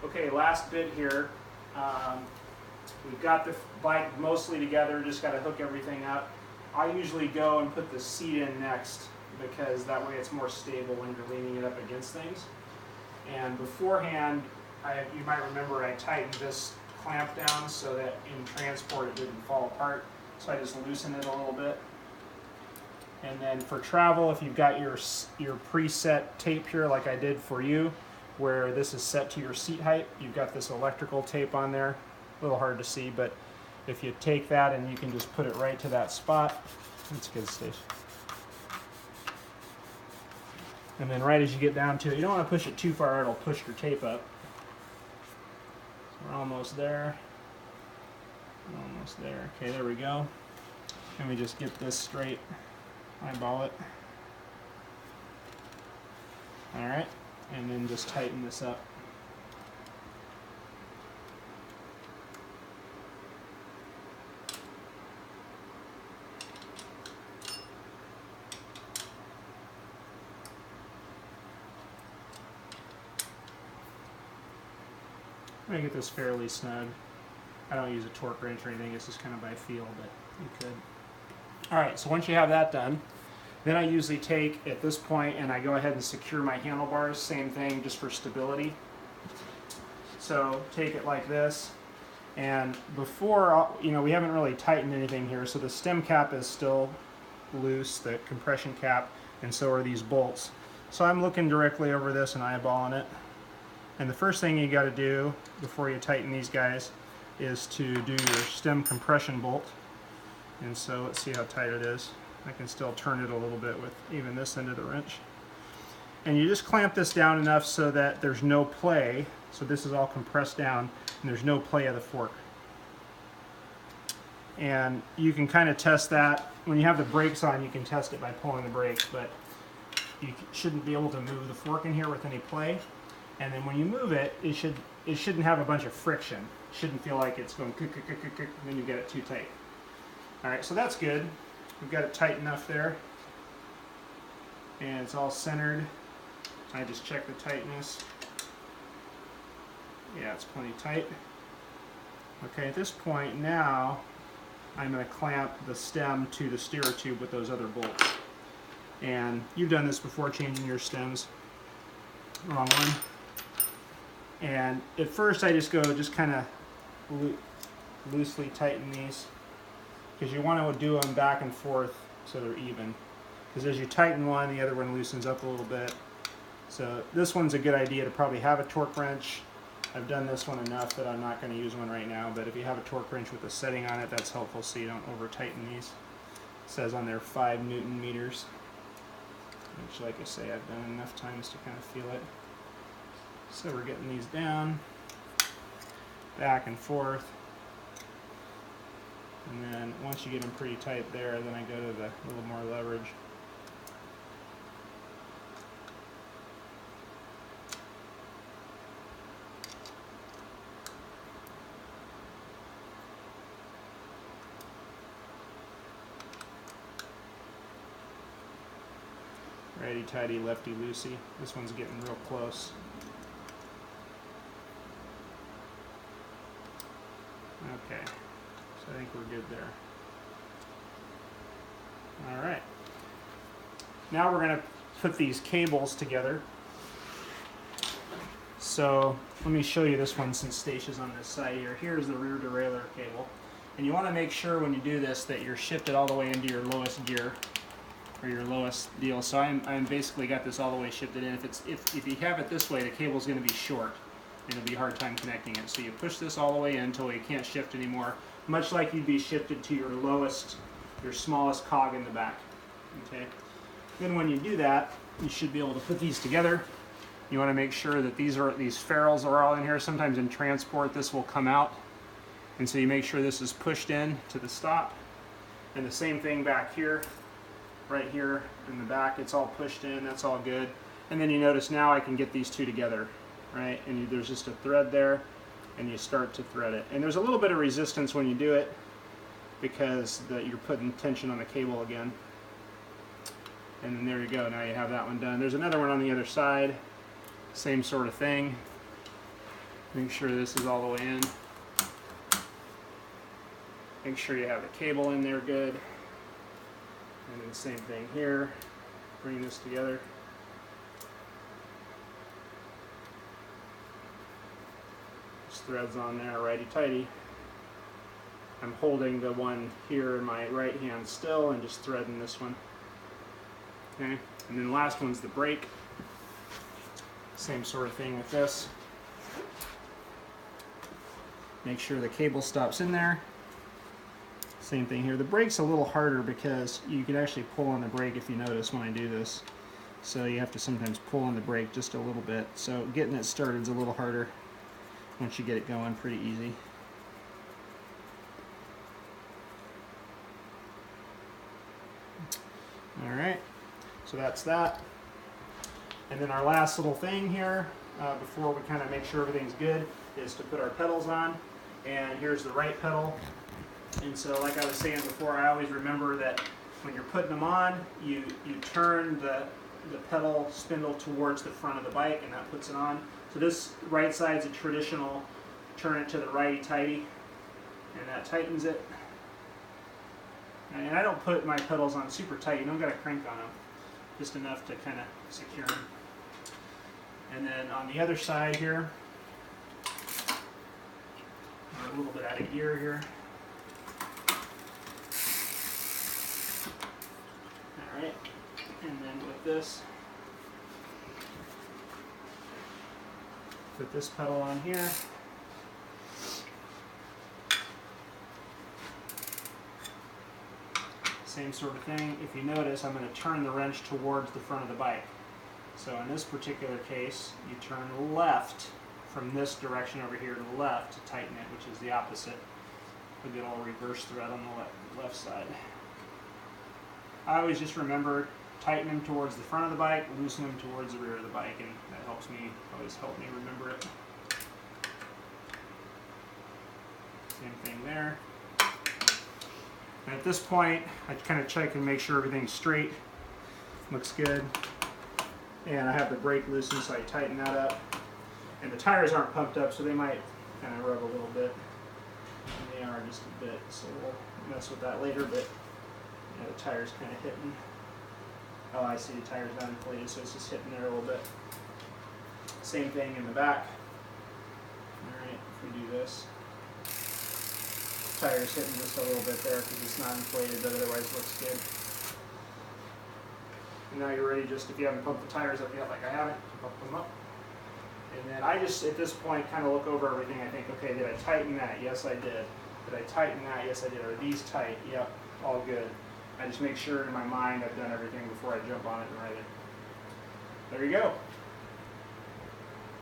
Okay, last bit here. We've got the bike mostly together, just got to hook everything up. I usually go and put the seat in next because that way it's more stable when you're leaning it up against things. And beforehand, you might remember I tightened this clamp down so that in transport it didn't fall apart. So I just loosen it a little bit. And then for travel, if you've got your preset tape here like I did for you, where this is set to your seat height, you've got this electrical tape on there. A little hard to see, but if you take that and you can just put it right to that spot, that's good, Stace. And then right as you get down to it, you don't want to push it too far, it'll push your tape up. So we're almost there. Almost there. Okay, there we go. Let me just get this straight. Eyeball it. Alright, and then just tighten this up. I'm going to get this fairly snug. I don't use a torque wrench or anything, it's just kind of by feel, but you could. Alright, so once you have that done, then I usually take at this point and I go ahead and secure my handlebars, same thing just for stability. So take it like this, and before, we haven't really tightened anything here, so the stem cap is still loose, the compression cap, and so are these bolts. So I'm looking directly over this and eyeballing it. And the first thing you got to do before you tighten these guys is to do your stem compression bolt. And so let's see how tight it is. I can still turn it a little bit with even this end of the wrench. And you just clamp this down enough so that there's no play. So this is all compressed down and there's no play of the fork. And you can kind of test that. When you have the brakes on, you can test it by pulling the brakes, but you shouldn't be able to move the fork in here with any play. And then when you move it, it shouldn't have a bunch of friction. It shouldn't feel like it's going and then you get it too tight. Alright, so that's good. We've got it tight enough there. And it's all centered. I just check the tightness. Yeah, it's plenty tight. Okay, at this point now, I'm going to clamp the stem to the steerer tube with those other bolts. And you've done this before, changing your stems. Wrong one. And at first I just kind of loosely tighten these, because you want to do them back and forth so they're even. Because as you tighten one, the other one loosens up a little bit. So this one's a good idea to probably have a torque wrench. I've done this one enough that I'm not going to use one right now, but if you have a torque wrench with a setting on it, that's helpful so you don't over tighten these. It says on there 5 Newton meters, which, like I say, I've done enough times to kind of feel it. So we're getting these down, back and forth, and then once you get them pretty tight there, then I go to the little more leverage. Righty-tighty, lefty-loosey. This one's getting real close. Okay, so I think we're good there. Alright. Now we're going to put these cables together. So let me show you this one since Stacia's on this side here. Here's the rear derailleur cable. And you want to make sure when you do this that you're shifted all the way into your lowest gear, or your lowest deal. So I'm basically got this all the way shifted in. If you have it this way, the cable's going to be short and it'll be a hard time connecting it. So you push this all the way in until you can't shift anymore, much like you'd be shifted to your lowest, your smallest cog in the back. Okay. Then when you do that, you should be able to put these together. You want to make sure that these ferrules are all in here. Sometimes in transport this will come out, and so you make sure this is pushed in to the stop. And the same thing back here. Right here in the back, it's all pushed in, that's all good. And then you notice now I can get these two together, right? And there's just a thread there, and you start to thread it. And there's a little bit of resistance when you do it, because you're putting tension on the cable again. And then there you go, now you have that one done. There's another one on the other side, same sort of thing. Make sure this is all the way in. Make sure you have the cable in there good. And then same thing here. Bring this together. Just threads on there, righty-tighty. I'm holding the one here in my right hand still and just threading this one. Okay, and then the last one's the brake. Same sort of thing with this. Make sure the cable stops in there. Same thing here. The brake's a little harder because you can actually pull on the brake if you notice when I do this. So you have to sometimes pull on the brake just a little bit. So getting it started is a little harder. Once you get it going, pretty easy. Alright, so that's that. And then our last little thing here, before we kind of make sure everything's good, is to put our pedals on. And here's the right pedal. And so like I was saying before, I always remember that when you're putting them on, you turn the pedal spindle towards the front of the bike, and that puts it on. So this right side's a traditional turn it to the righty-tighty, and that tightens it. And I don't put my pedals on super tight. You don't got to crank on them, just enough to kind of secure them. And then on the other side here, we're a little bit out of gear here. Alright, and then with this, put this pedal on here. Same sort of thing. If you notice, I'm going to turn the wrench towards the front of the bike. So in this particular case, you turn left from this direction over here to the left to tighten it, which is the opposite. A good old reverse thread on the left side. I always just remember tighten them towards the front of the bike, loosen them towards the rear of the bike, and that always helps me remember it. Same thing there. And at this point, I kind of check and make sure everything's straight, looks good. And I have the brake loosened, so I tighten that up. And the tires aren't pumped up, so they might kind of rub a little bit. And they are just a bit, so we'll mess with that later, but yeah, the tire's kind of hitting. Oh, I see, the tire's not inflated, so it's just hitting there a little bit. Same thing in the back. Alright, if we do this. Tire's hitting just a little bit there because it's not inflated, but otherwise looks good. And now you're ready, just if you haven't pumped the tires up yet like I haven't, pump them up. And then I just, at this point, kind of look over everything. I think, okay, did I tighten that? Yes, I did. Did I tighten that? Yes, I did. Are these tight? Yep, all good. I just make sure in my mind I've done everything before I jump on it and ride it. There you go.